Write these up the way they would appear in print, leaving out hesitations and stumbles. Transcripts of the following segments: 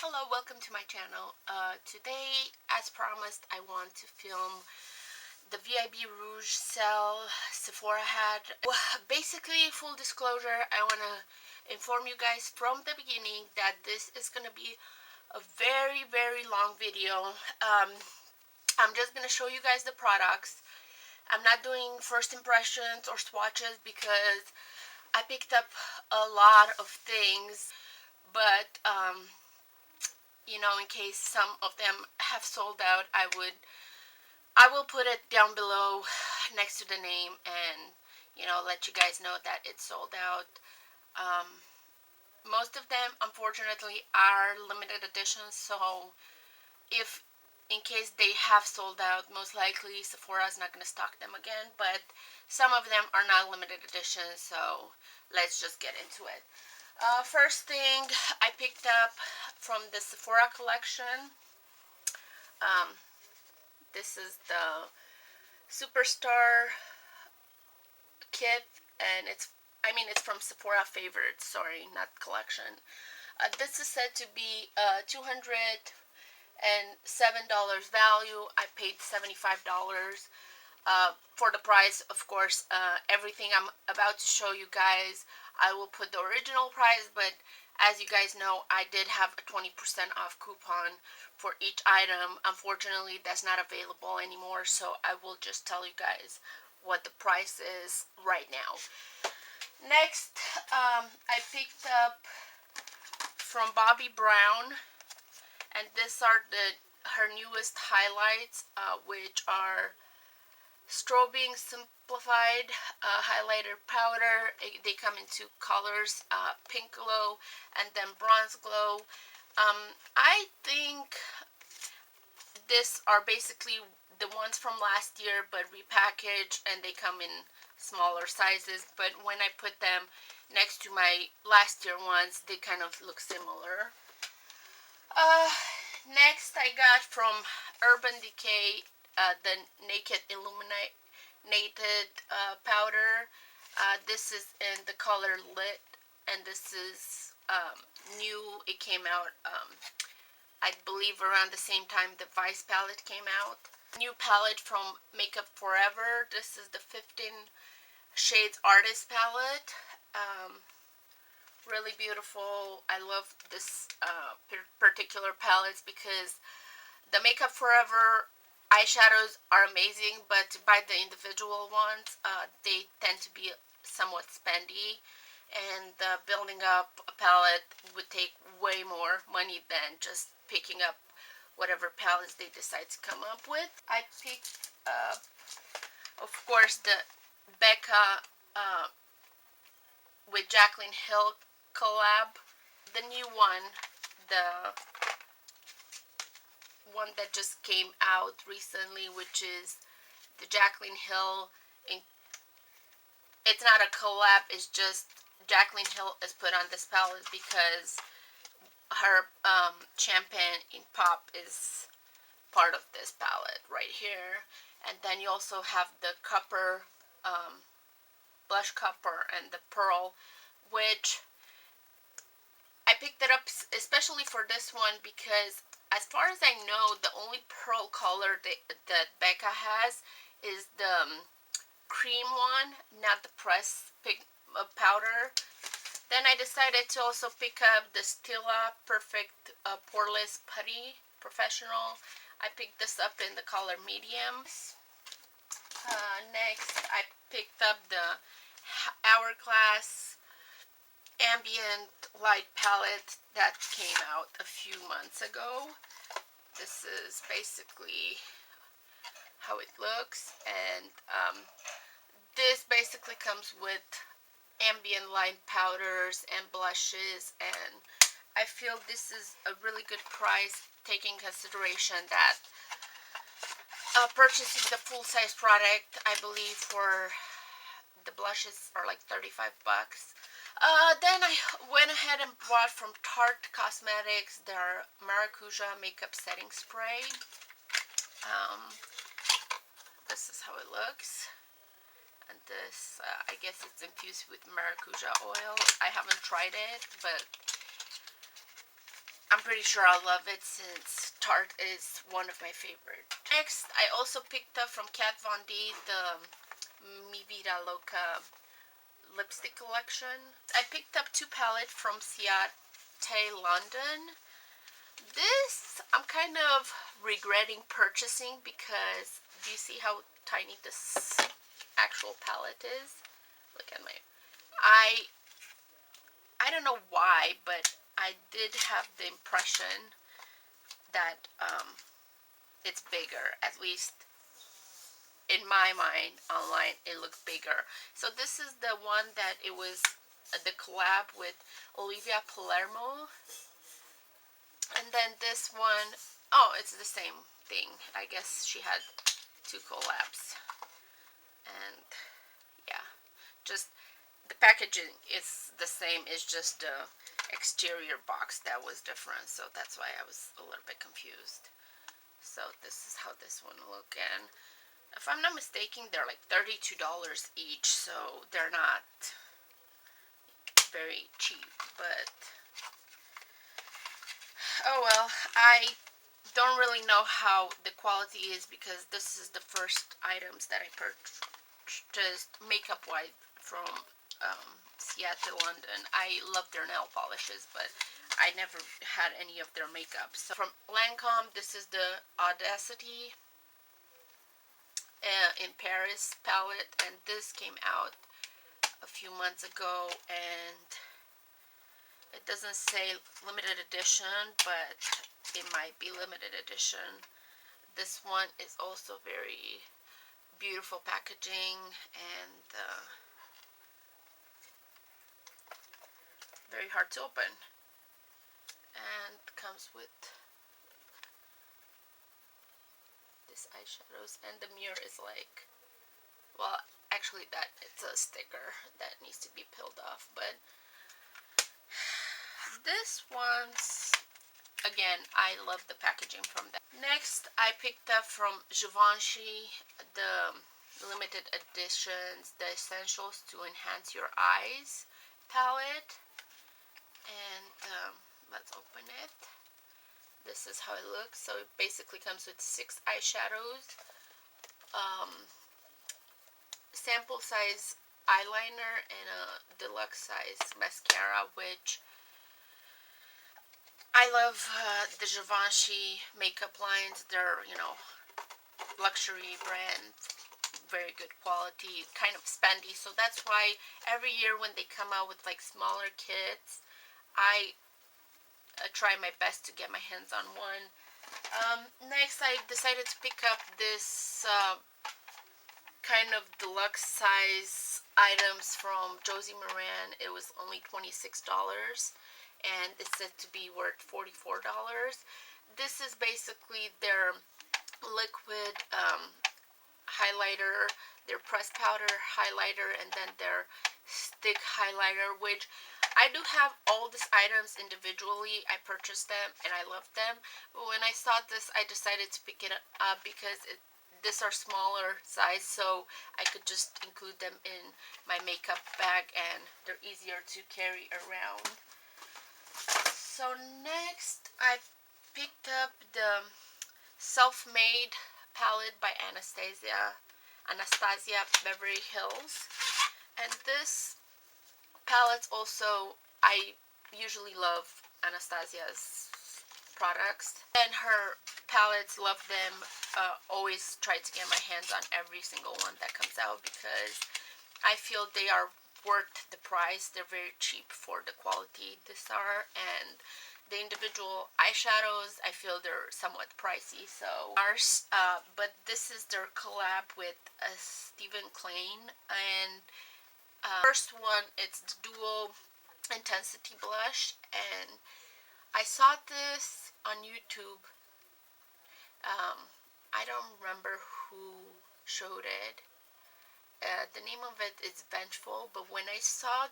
Hello, welcome to my channel. Today, as promised, I want to film the VIB Rouge sale Sephora had. Basically, full disclosure, I want to inform you guys from the beginning that this is going to be a very long video. I'm just going to show you guys the products. I'm not doing first impressions or swatches because I picked up a lot of things, but in case some of them have sold out, I will put it down below next to the name and let you guys know that it's sold out. Um, Most of them, unfortunately, are limited editions, so if in case they have sold out, most likely Sephora is not going to stock them again, but some of them are not limited editions, so let's just get into it. First thing I picked up from the Sephora Collection. Um, this is the Superstar kit, and it's from Sephora Favorites, sorry, not Collection. This is said to be $207 value. I paid $75 for the price. Of course, everything I'm about to show you guys, I will put the original price, but as you guys know, I did have a 20% off coupon for each item. Unfortunately, that's not available anymore, so I will just tell you guys what the price is right now. Next, I picked up from Bobbi Brown, and these are her newest highlights, which are Strobing Simplified Highlighter Powder. They come in two colors, Pink Glow and then Bronze Glow. I think these are basically the ones from last year but repackaged, and they come in smaller sizes, but when I put them next to my last year ones, they kind of look similar. Next I got from Urban Decay the Naked Illuminated powder. This is in the color Lit, and this is new. It came out, I believe, around the same time the Vice palette came out. New palette from Makeup Forever. This is the 15 Shades Artist palette. Really beautiful. I love this particular palettes because the Makeup Forever eyeshadows are amazing, but to buy the individual ones, they tend to be somewhat spendy, and building up a palette would take way more money than just picking up whatever palettes they decide to come up with. I picked up, of course, the Becca with Jaclyn Hill collab. The new one, the one that just came out recently, which is the Jaclyn Hill. It's not a collab, it's just Jaclyn Hill is put on this palette because her Champagne Pop is part of this palette right here. And then you also have the Copper, Blush Copper, and the Pearl, which I picked it up especially for this one because, as far as I know, the only pearl color that Becca has is the cream one, not the pressed powder. Then I decided to also pick up the Stila Perfect Poreless Putty Professional. I picked this up in the color medium. Next, I picked up the Hourglass Ambient Light palette that came out a few months ago. This is basically how it looks, and this basically comes with ambient light powders and blushes, and I feel this is a really good price, taking consideration that purchasing the full-size product, I believe for the blushes are like 35 bucks. Then I went ahead and bought from Tarte Cosmetics their Maracuja Makeup Setting Spray. This is how it looks. And this, I guess it's infused with Maracuja oil. I haven't tried it, but I'm pretty sure I'll love it since Tarte is one of my favorite. Next, I also picked up from Kat Von D the Mi Vida Loca lipstick collection. I picked up 2 palettes from Ciate London. This I'm kind of regretting purchasing because do you see how tiny this actual palette is? Look at my... I don't know why, but I did have the impression that it's bigger. At least in my mind, online, it looks bigger. So this is the one that it was the collab with Olivia Palermo. And then this one, oh, it's the same thing. I guess she had 2 collabs. And yeah, just the packaging is the same. It's just the exterior box that was different. So that's why I was a little bit confused. So this is how this one look. And if I'm not mistaken, they're like $32 each. So they're not very cheap. But oh well, I don't really know how the quality is because this is the first items that I purchased makeup wise from Seattle, London. I love their nail polishes, but I never had any of their makeup. So from Lancome, this is the Audacity in Paris palette, and this came out a few months ago, and it doesn't say limited edition, but it might be limited edition. This one is also very beautiful packaging and very hard to open. And comes with this eyeshadows, and the mirror is like, well, actually that it's a sticker that needs to be peeled off, but this one's, again, I love the packaging from that. Next, I picked up from Givenchy the limited editions, the Essentials to Enhance Your Eyes palette. And let's open it. This is how it looks. So it basically comes with 6 eyeshadows, sample size eyeliner, and a deluxe size mascara, which I love the Givenchy makeup lines. They're, you know, luxury brand, very good quality, kind of spendy. So that's why every year when they come out with like smaller kits, I try my best to get my hands on one. Next, I decided to pick up this kind of deluxe size items from Josie Maran. It was only $26, and it's said to be worth $44. This is basically their liquid highlighter, their pressed powder highlighter, and then their stick highlighter, which I do have all these items individually. I purchased them and I love them, but when I saw this, I decided to pick it up because these are smaller size, so I could just include them in my makeup bag and they're easier to carry around. So next, I picked up the Self-Made palette by Anastasia Beverly Hills, and this palette also, I usually love Anastasia's products, and her palettes, love them. Always try to get my hands on every single one that comes out because I feel they are worth the price. They're very cheap for the quality these are, and the individual eyeshadows, I feel they're somewhat pricey. So but this is their collab with Stephen Klein, and first one, it's the dual intensity blush, and I saw this on YouTube. I don't remember who showed it. The name of it is Vengeful, but when I saw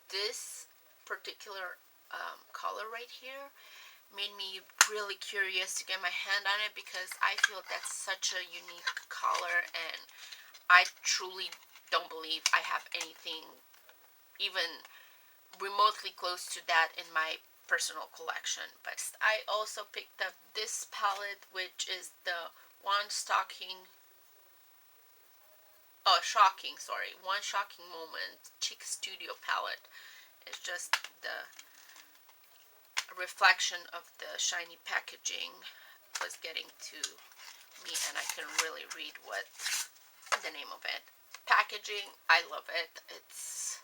this particular color right here, made me really curious to get my hand on it because I feel that's such a unique color, and I truly don't believe I have anything even remotely close to that in my personal collection. But I also picked up this palette, which is the One Shocking Moment Cheek Studio palette. It's just the reflection of the shiny packaging was getting to me, and I couldn't really read what the name of it. Packaging, I love it. It's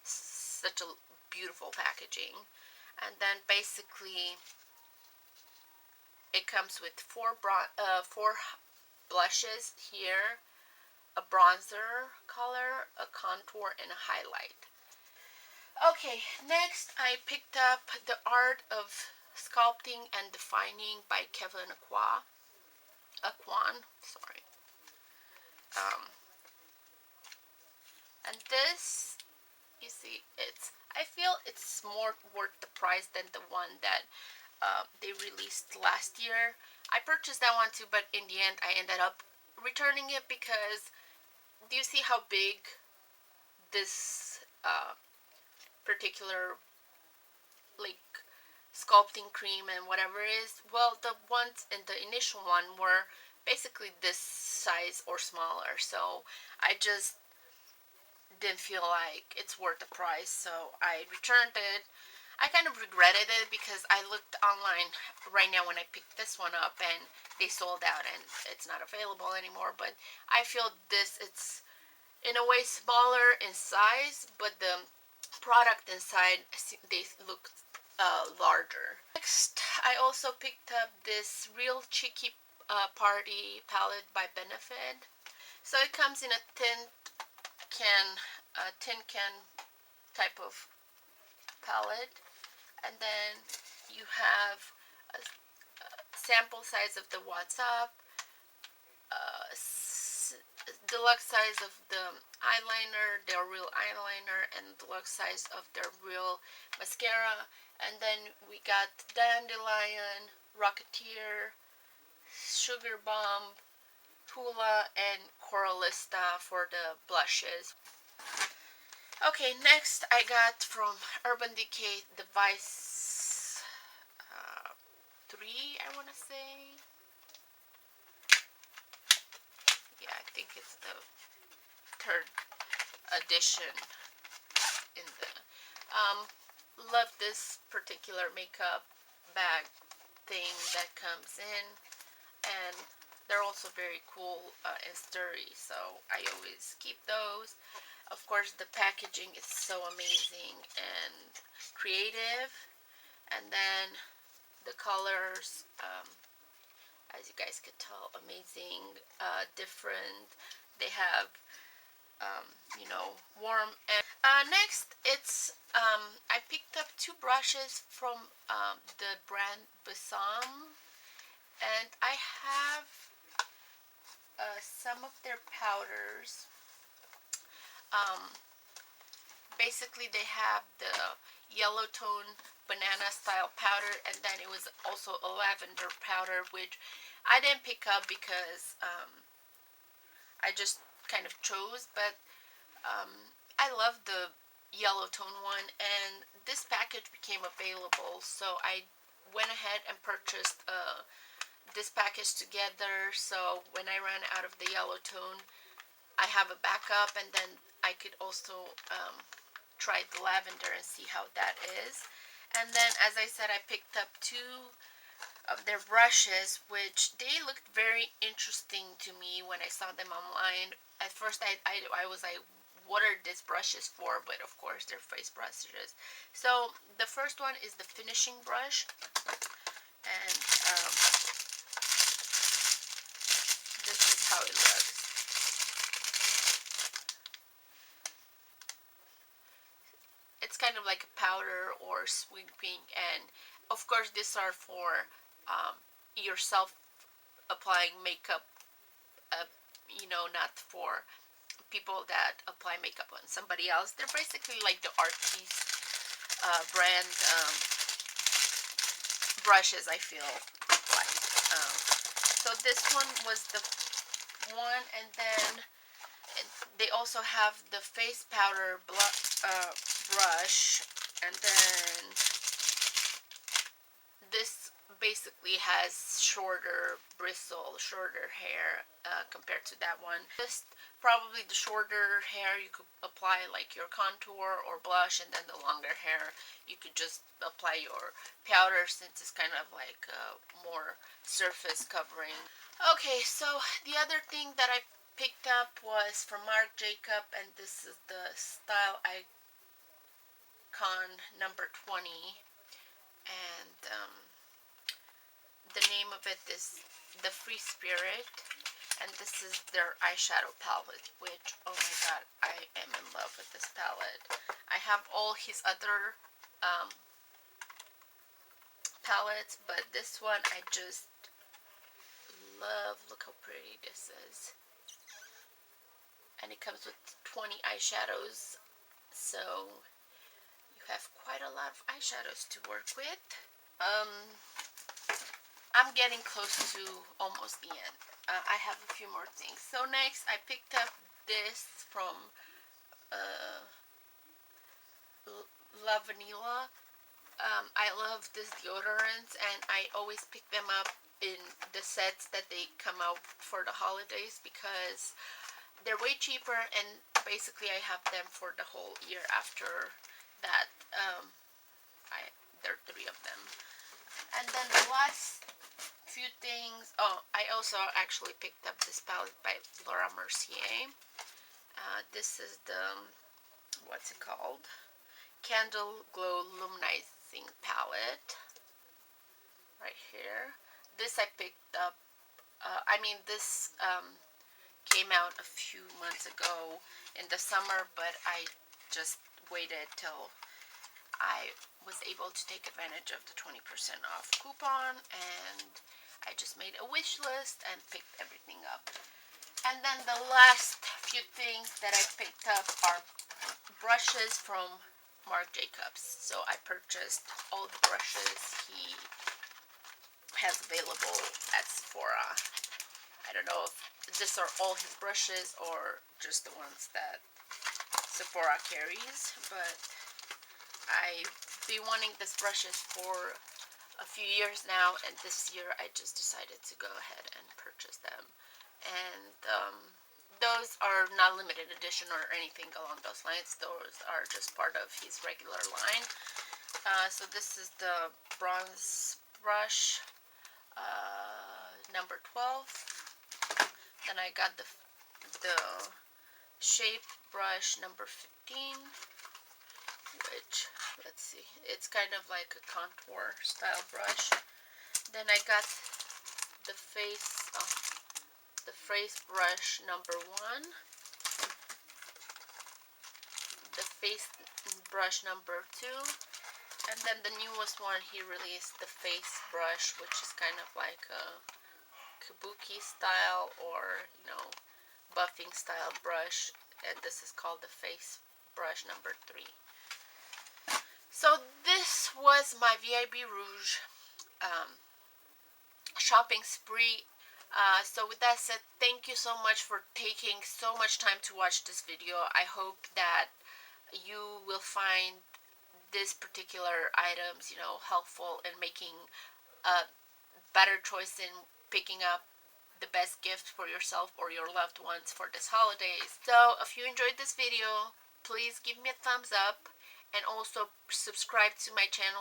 such a beautiful packaging. And then basically it comes with four blushes here, a bronzer color, a contour, and a highlight. Okay, next I picked up The Art of Sculpting and Defining by Kevin Aquan, sorry. And this, you see, I feel it's more worth the price than the one that they released last year. I purchased that one too, but in the end I ended up returning it because do you see how big this particular like sculpting cream and whatever it is? Well, the ones in the initial one were basically this size or smaller, so I just didn't feel like it's worth the price, so I returned it. I kind of regretted it because I looked online right now when I picked this one up and they sold out and it's not available anymore. But I feel it's in a way smaller in size, but the product inside, they look larger. Next, I also picked up this Real Cheeky Party palette by Benefit. So it comes in a tin can type of palette, and then you have a sample size of the What's Up, deluxe size of the eyeliner, their real eyeliner, and deluxe size of their real mascara. And then we got Dandelion, Rocketeer, Sugar Bomb, Hula, and Coralista for the blushes. Okay, next I got from Urban Decay the Vice 3, I want to say. Yeah, I think it's the third edition in the love this particular makeup bag thing that comes in, and they're also very cool and sturdy, so I always keep those. Of course, the packaging is so amazing and creative, and then the colors, as you guys could tell, amazing, different. They have warm. And next, I picked up two brushes from the brand Bassam, and I have some of their powders. Basically, they have the yellow tone banana style powder, and then it was also a lavender powder, which I didn't pick up because I just kind of chose, but I love the yellow tone one, and this package became available, so I went ahead and purchased this package together, so when I ran out of the yellow tone, I have a backup, and then I could also try the lavender and see how that is. And then, as I said, I picked up two of their brushes, which they looked very interesting to me when I saw them online. At first, I was like, what are these brushes for? But of course, they're face brushes. So the first one is the finishing brush, and this is how it looks. It's kind of like a powder or sweet pink, and of course these are for yourself applying makeup, not for people that apply makeup on somebody else. They're basically like the Artiste brand brushes, I feel like. So this one was the one, and then they also have the face powder brush, and then basically has shorter hair compared to that one. Just probably the shorter hair you could apply like your contour or blush, and then the longer hair you could just apply your powder, since it's kind of like more surface covering. Okay, so the other thing that I picked up was from Marc Jacobs, and this is the Style Icon number 20, and the name of it is the Free Spirit, and this is their eyeshadow palette, which, oh my god, I am in love with this palette. I have all his other palettes, but this one I just love. Look how pretty this is. And it comes with 20 eyeshadows, so you have quite a lot of eyeshadows to work with. I'm getting close to almost the end. I have a few more things. So next, I picked up this from La Vanilla. I love this deodorants, and I always pick them up in the sets that they come out for the holidays because they're way cheaper, and basically I have them for the whole year after that. There are 3 of them. And then the last few things. Oh, I also actually picked up this palette by Laura Mercier. This is the, what's it called? Candle Glow Luminizing Palette. Right here. This I picked up. This came out a few months ago in the summer, but I just waited till I was able to take advantage of the 20% off coupon, and I just made a wish list and picked everything up. And then the last few things that I picked up are brushes from Marc Jacobs. So I purchased all the brushes he has available at Sephora. I don't know if these are all his brushes or just the ones that Sephora carries, but I've been wanting these brushes for a few years now, and this year I just decided to go ahead and purchase them. And those are not limited edition or anything along those lines. Those are just part of his regular line. So this is the bronze brush number 12. Then I got the shape brush number 15, which, let's see, it's kind of like a contour style brush. Then I got the face brush number 1, the face brush number 2, and then the newest one he released, the face brush, which is kind of like a kabuki style or, buffing style brush, and this is called the face brush number 3. So this was my VIB Rouge shopping spree. So with that said, thank you so much for taking so much time to watch this video. I hope that you will find this particular items, helpful in making a better choice in picking up the best gift for yourself or your loved ones for this holidays. So if you enjoyed this video, please give me a thumbs up, and also subscribe to my channel